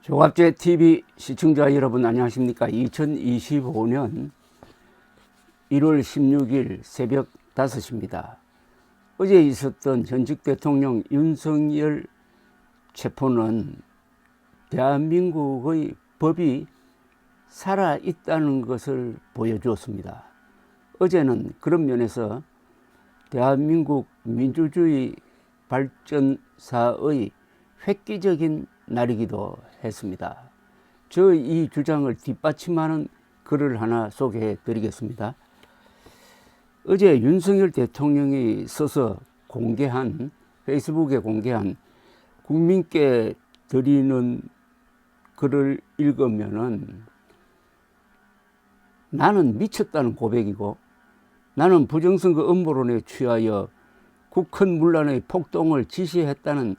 종합제 TV 시청자 여러분 안녕하십니까. 2025년 1월 16일 새벽 5시입니다. 어제 있었던 현직 대통령 윤석열 체포는 대한민국의 법이 살아있다는 것을 보여주었습니다. 어제는 그런 면에서 대한민국 민주주의 발전사의 획기적인 날이기도 했습니다. 저 이 주장을 뒷받침하는 글을 하나 소개해 드리겠습니다. 어제 윤석열 대통령이 써서 공개한, 페이스북에 공개한 국민께 드리는 글을 읽으면은 나는 미쳤다는 고백이고, 나는 부정선거 음모론에 취하여 국헌 문란의 폭동을 지시했다는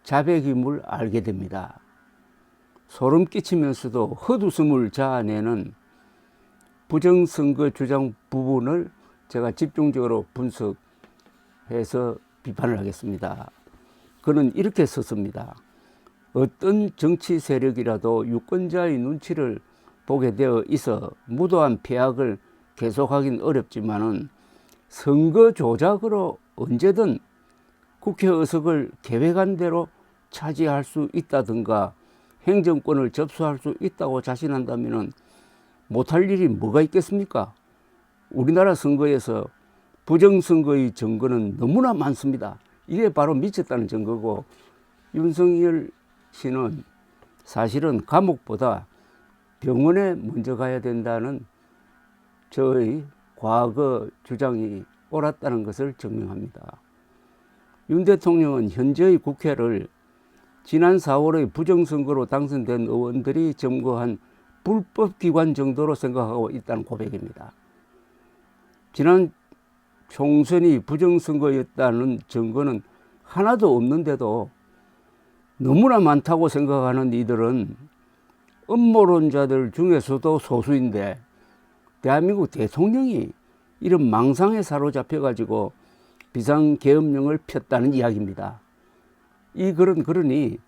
자백임을 알게 됩니다. 소름 끼치면서도 헛웃음을 자아내는 부정선거 주장 부분을 제가 집중적으로 분석해서 비판을 하겠습니다. 그는 이렇게 썼습니다. 어떤 정치 세력이라도 유권자의 눈치를 보게 되어 있어 무도한 폐악을 계속하긴 어렵지만은 선거 조작으로 언제든 국회 의석을 계획한 대로 차지할 수 있다든가 행정권을 접수할 수 있다고 자신한다면 못할 일이 뭐가 있겠습니까? 우리나라 선거에서 부정선거의 증거는 너무나 많습니다. 이게 바로 미쳤다는 증거고, 윤석열 씨는 사실은 감옥보다 병원에 먼저 가야 된다는 저의 과거 주장이 옳았다는 것을 증명합니다. 윤 대통령은 현재의 국회를 지난 4월의 부정선거로 당선된 의원들이 점거한 불법기관 정도로 생각하고 있다는 고백입니다. 지난 총선이 부정선거였다는 증거는 하나도 없는데도 너무나 많다고 생각하는 이들은 음모론자들 중에서도 소수인데, 대한민국 대통령이 이런 망상에 사로잡혀가지고 비상계엄령을 폈다는 이야기입니다. 이 글은 그러니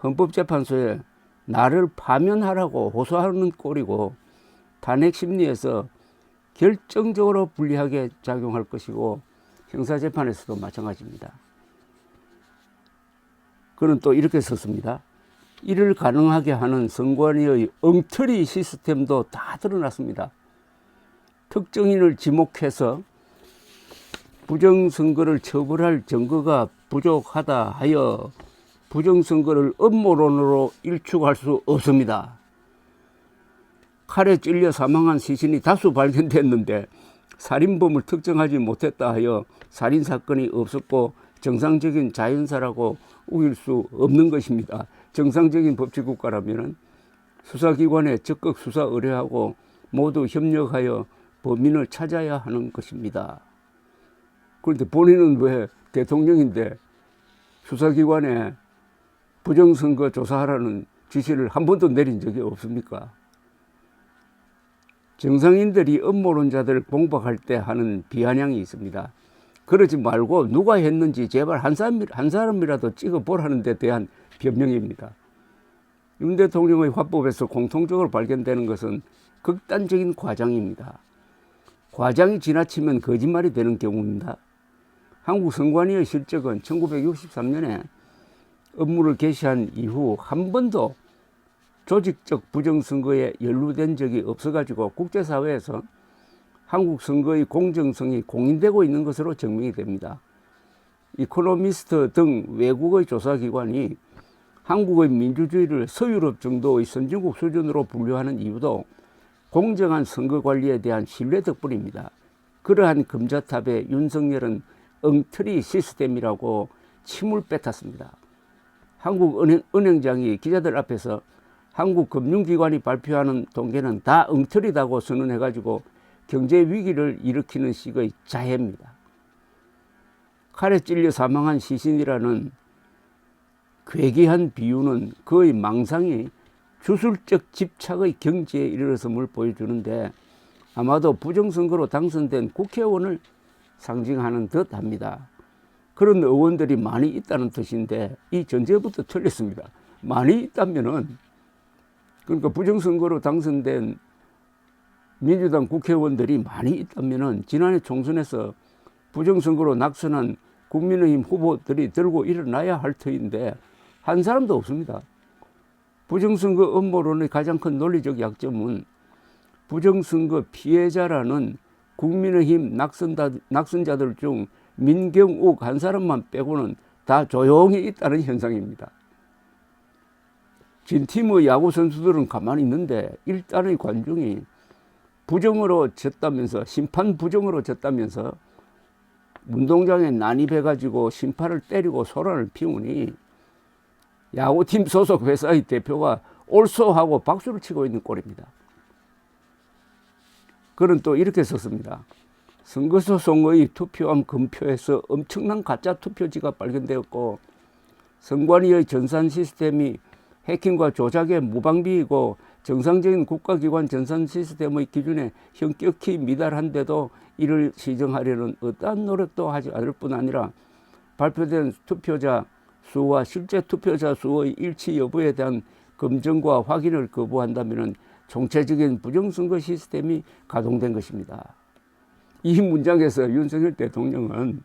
헌법재판소에 나를 파면하라고 호소하는 꼴이고, 탄핵 심리에서 결정적으로 불리하게 작용할 것이고, 형사재판에서도 마찬가지입니다. 그는 또 이렇게 썼습니다. 이를 가능하게 하는 선관위의 엉터리 시스템도 다 드러났습니다. 특정인을 지목해서 부정선거를 처벌할 증거가 부족하다 하여 부정선거를 음모론으로 일축할 수 없습니다. 칼에 찔려 사망한 시신이 다수 발견됐는데 살인범을 특정하지 못했다 하여 살인사건이 없었고 정상적인 자연사라고 우길 수 없는 것입니다. 정상적인 법치국가라면 수사기관에 적극 수사 의뢰하고 모두 협력하여 범인을 찾아야 하는 것입니다. 그런데 본인은 왜 대통령인데 수사기관에 부정선거 조사하라는 지시를 한 번도 내린 적이 없습니까? 정상인들이 음모론자들을 공박할 때 하는 비아냥이 있습니다. 그러지 말고 누가 했는지 제발 한 사람이라도 찍어보라는 데 대한 변명입니다. 윤 대통령의 화법에서 공통적으로 발견되는 것은 극단적인 과장입니다. 과장이 지나치면 거짓말이 되는 경우입니다. 한국 선관위의 실적은 1963년에 업무를 개시한 이후 한 번도 조직적 부정선거에 연루된 적이 없어가지고 국제사회에서 한국 선거의 공정성이 공인되고 있는 것으로 증명이 됩니다. 이코노미스트 등 외국의 조사기관이 한국의 민주주의를 서유럽 정도의 선진국 수준으로 분류하는 이유도 공정한 선거관리에 대한 신뢰 덕분입니다. 그러한 금자탑에 윤석열은 엉터리 시스템이라고 침을 뱉었습니다. 한국은행장이 기자들 앞에서 한국 금융기관이 발표하는 통계는 다 엉터리다고 선언해가지고 경제 위기를 일으키는 식의 자해입니다. 칼에 찔려 사망한 시신이라는 괴기한 비유는 그의 망상이 주술적 집착의 경지에 이르렀음을 보여주는데, 아마도 부정선거로 당선된 국회의원을 상징하는 듯합니다. 그런 의원들이 많이 있다는 뜻인데 이 전제부터 틀렸습니다. 많이 있다면은, 그러니까 부정선거로 당선된 민주당 국회의원들이 많이 있다면은 지난해 총선에서 부정선거로 낙선한 국민의힘 후보들이 들고 일어나야 할 터인데 한 사람도 없습니다. 부정선거 음모론의 가장 큰 논리적 약점은 부정선거 피해자라는 국민의힘 낙선자들 중 민경욱 한 사람만 빼고는 다 조용히 있다는 현상입니다. 진 팀의 야구 선수들은 가만히 있는데 일단의 관중이 부정으로 졌다면서, 심판 부정으로 졌다면서 운동장에 난입해가지고 심판을 때리고 소란을 피우니 야구팀 소속 회사의 대표가 옳소하고 박수를 치고 있는 꼴입니다. 그는 또 이렇게 썼습니다. 선거소송의 투표함 검표에서 엄청난 가짜 투표지가 발견되었고 선관위의 전산 시스템이 해킹과 조작의 무방비이고 정상적인 국가기관 전산 시스템의 기준에 현격히 미달한데도 이를 시정하려는 어떠한 노력도 하지 않을 뿐 아니라 발표된 투표자 수와 실제 투표자 수의 일치 여부에 대한 검증과 확인을 거부한다면 총체적인 부정선거 시스템이 가동된 것입니다. 이 문장에서 윤석열 대통령은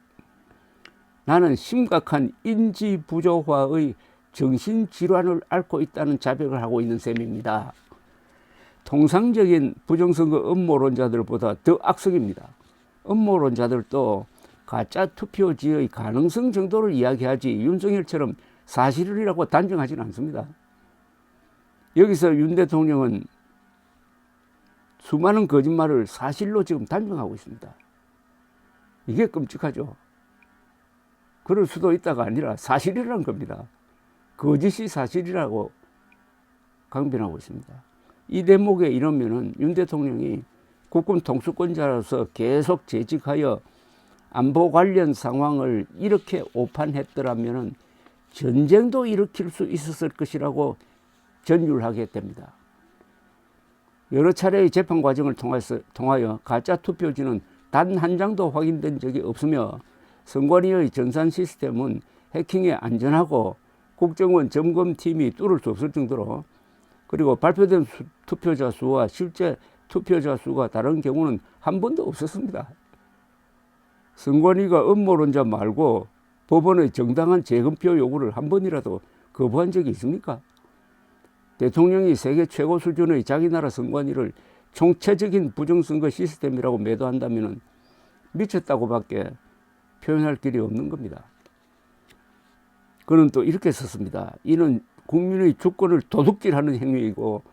나는 심각한 인지부조화의 정신질환을 앓고 있다는 자백을 하고 있는 셈입니다. 통상적인 부정선거 음모론자들보다 더 악성입니다. 음모론자들도 가짜 투표지의 가능성 정도를 이야기하지 윤석열처럼 사실이라고 단정하지는 않습니다. 여기서 윤 대통령은 수많은 거짓말을 사실로 지금 단정하고 있습니다. 이게 끔찍하죠. 그럴 수도 있다가 아니라 사실이라는 겁니다. 거짓이 사실이라고 강변하고 있습니다. 이 대목에 이르면은 윤 대통령이 국군 통수권자로서 계속 재직하여 안보 관련 상황을 이렇게 오판했더라면은 전쟁도 일으킬 수 있었을 것이라고 전율하게 됩니다. 여러 차례의 재판 과정을 통하여 가짜 투표지는 단 한 장도 확인된 적이 없으며 선관위의 전산 시스템은 해킹에 안전하고 국정원 점검팀이 뚫을 수 없을 정도로, 그리고 발표된 투표자 수와 실제 투표자 수가 다른 경우는 한 번도 없었습니다. 선관위가 음모론자 말고 법원의 정당한 재검표 요구를 한 번이라도 거부한 적이 있습니까? 대통령이 세계 최고 수준의 자기 나라 선관위를 총체적인 부정선거 시스템이라고 매도한다면 미쳤다고밖에 표현할 길이 없는 겁니다. 그는 또 이렇게 썼습니다. 이는 국민의 주권을 도둑질하는 행위이고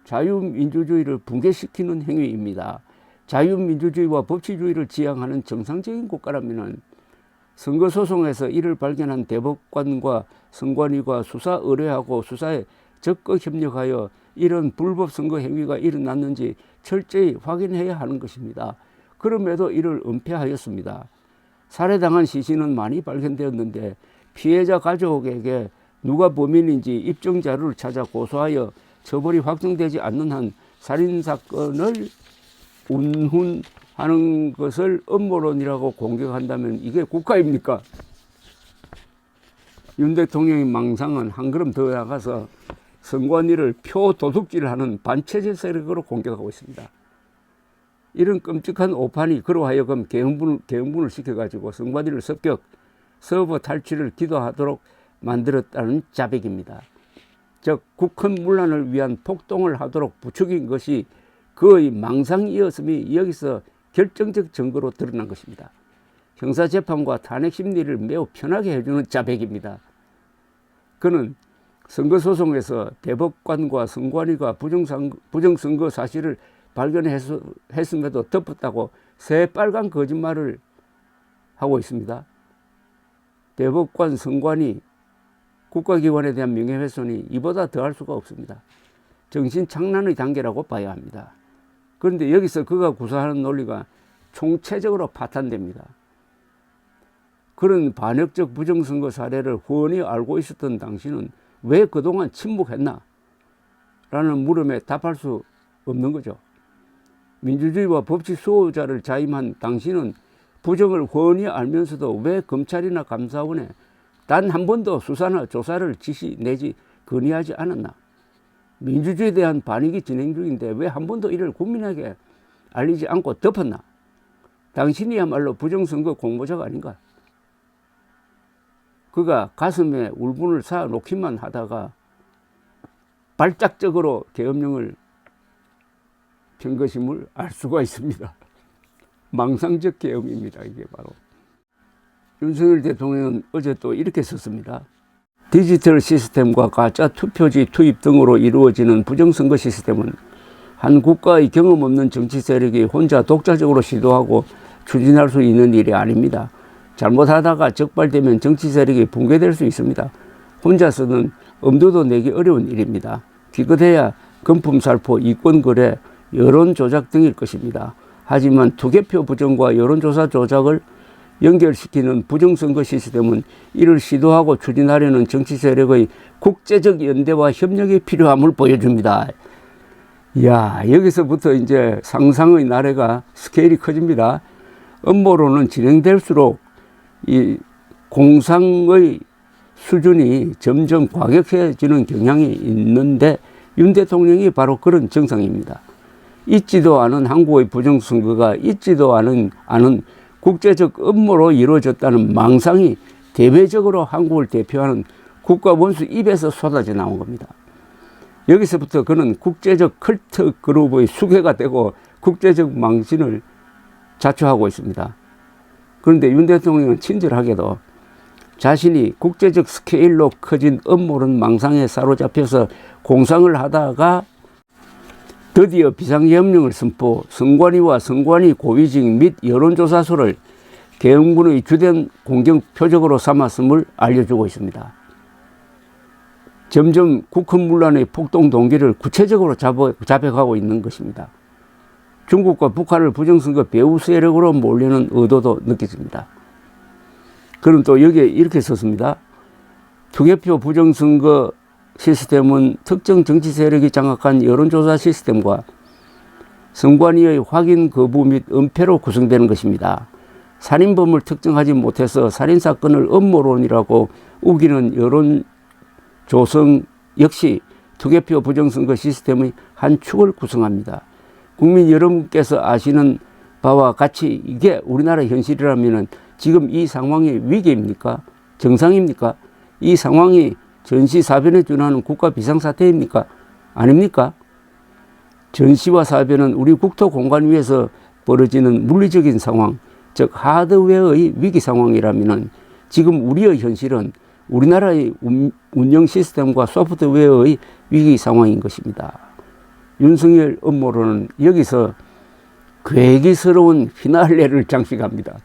자유민주주의를 붕괴시키는 행위입니다. 자유민주주의와 법치주의를 지향하는 정상적인 국가라면 선거소송에서 이를 발견한 대법관과 선관위가 수사 의뢰하고 수사에 적극 협력하여 이런 불법 선거 행위가 일어났는지 철저히 확인해야 하는 것입니다. 그럼에도 이를 은폐하였습니다. 살해당한 시신은 많이 발견되었는데 피해자 가족에게 누가 범인인지 입증 자료를 찾아 고소하여 처벌이 확정되지 않는 한 살인사건을 운운하는 것을 음모론이라고 공격한다면 이게 국가입니까? 윤 대통령의 망상은 한 걸음 더 나가서 선관위를 표도둑질하는 반체제 세력으로 공격하고 있습니다. 이런 끔찍한 오판이 그로 하여금 개흥분을 시켜가지고 선관위를 습격, 서버 탈취를 기도하도록 만들었다는 자백입니다. 즉 국헌 문란을 위한 폭동을 하도록 부추긴 것이 그의 망상이었음이 여기서 결정적 증거로 드러난 것입니다. 형사재판과 탄핵심리를 매우 편하게 해주는 자백입니다. 그는 선거소송에서 대법관과 선관위가 부정선거 사실을 발견했음에도 덮었다고 새빨간 거짓말을 하고 있습니다. 대법관, 선관위, 국가기관에 대한 명예훼손이 이보다 더할 수가 없습니다. 정신착란의 단계라고 봐야 합니다. 그런데 여기서 그가 구사하는 논리가 총체적으로 파탄됩니다. 그런 반역적 부정선거 사례를 훤히 알고 있었던 당신은 왜 그동안 침묵했나? 라는 물음에 답할 수 없는 거죠. 민주주의와 법치 수호자를 자임한 당신은 부정을 훤히 알면서도 왜 검찰이나 감사원에 단 한 번도 수사나 조사를 지시 내지 건의하지 않았나? 민주주의에 대한 반익이 진행 중인데 왜 한 번도 이를 국민에게 알리지 않고 덮었나? 당신이야말로 부정선거 공모자가 아닌가? 그가 가슴에 울분을 쌓아 놓기만 하다가 발작적으로 계엄령을 편 것임을 알 수가 있습니다. 망상적 계엄입니다. 이게 바로. 윤석열 대통령은 어제 또 이렇게 썼습니다. 디지털 시스템과 가짜 투표지 투입 등으로 이루어지는 부정선거 시스템은 한 국가의 경험 없는 정치 세력이 혼자 독자적으로 시도하고 추진할 수 있는 일이 아닙니다. 잘못하다가 적발되면 정치 세력이 붕괴될 수 있습니다. 혼자서는 엄두도 내기 어려운 일입니다. 기껏해야 금품살포, 이권거래, 여론조작 등일 것입니다. 하지만 투개표 부정과 여론조사 조작을 연결시키는 부정선거 시스템은 이를 시도하고 추진하려는 정치 세력의 국제적 연대와 협력이 필요함을 보여줍니다. 이야, 여기서부터 이제 상상의 나래가 스케일이 커집니다. 음모론은 진행될수록 이 공상의 수준이 점점 과격해지는 경향이 있는데 윤 대통령이 바로 그런 정상입니다. 있지도 않은 한국의 부정선거가 있지도 않은 국제적 음모로 이루어졌다는 망상이 대외적으로 한국을 대표하는 국가 원수 입에서 쏟아져 나온 겁니다. 여기서부터 그는 국제적 컬트 그룹의 수괴가 되고 국제적 망신을 자초하고 있습니다. 그런데 윤 대통령은 친절하게도 자신이 국제적 스케일로 커진 음모론 망상에 사로잡혀서 공상을 하다가 드디어 비상계엄령을 선포, 선관위와 선관위 고위직 및 여론조사소를 계엄군의 주된 공격 표적으로 삼았음을 알려주고 있습니다. 점점 국헌문란의 폭동 동기를 구체적으로 자백하고 있는 것입니다. 중국과 북한을 부정선거 배후 세력으로 몰리는 의도도 느껴집니다. 그는 또 여기에 이렇게 썼습니다. 투개표 부정선거 시스템은 특정 정치 세력이 장악한 여론조사 시스템과 선관위의 확인 거부 및 은폐로 구성되는 것입니다. 살인범을 특정하지 못해서 살인사건을 음모론이라고 우기는 여론 조성 역시 투개표 부정선거 시스템의 한 축을 구성합니다. 국민 여러분께서 아시는 바와 같이 이게 우리나라 현실이라면 지금 이 상황이 위기입니까? 정상입니까? 이 상황이 전시사변에 준하는 국가 비상사태입니까? 아닙니까? 전시와 사변은 우리 국토 공간 위에서 벌어지는 물리적인 상황, 즉 하드웨어의 위기 상황이라면 지금 우리의 현실은 우리나라의 운영 시스템과 소프트웨어의 위기 상황인 것입니다. 윤석열 음모론은 여기서 괴기스러운 피날레를 장식합니다.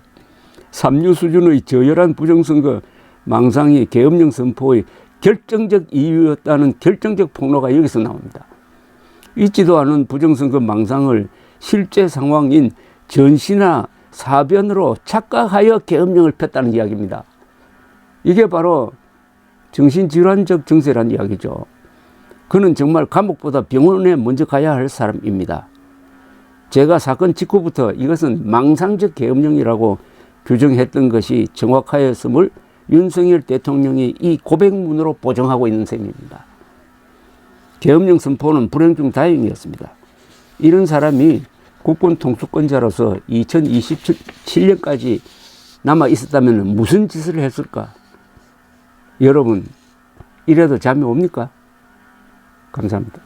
삼류 수준의 저열한 부정선거 망상이 계엄령 선포의 결정적 이유였다는 결정적 폭로가 여기서 나옵니다. 있지도 않은 부정선거 망상을 실제 상황인 전시나 사변으로 착각하여 계엄령을 폈다는 이야기입니다. 이게 바로 정신질환적 증세란 이야기죠. 그는 정말 감옥보다 병원에 먼저 가야 할 사람입니다. 제가 사건 직후부터 이것은 망상적 계엄령이라고 규정했던 것이 정확하였음을 윤석열 대통령이 이 고백문으로 보정하고 있는 셈입니다. 계엄령 선포는 불행 중 다행이었습니다. 이런 사람이 국권 통수권자로서 2027년까지 남아 있었다면 무슨 짓을 했을까? 여러분, 이래도 잠이 옵니까? 감사합니다.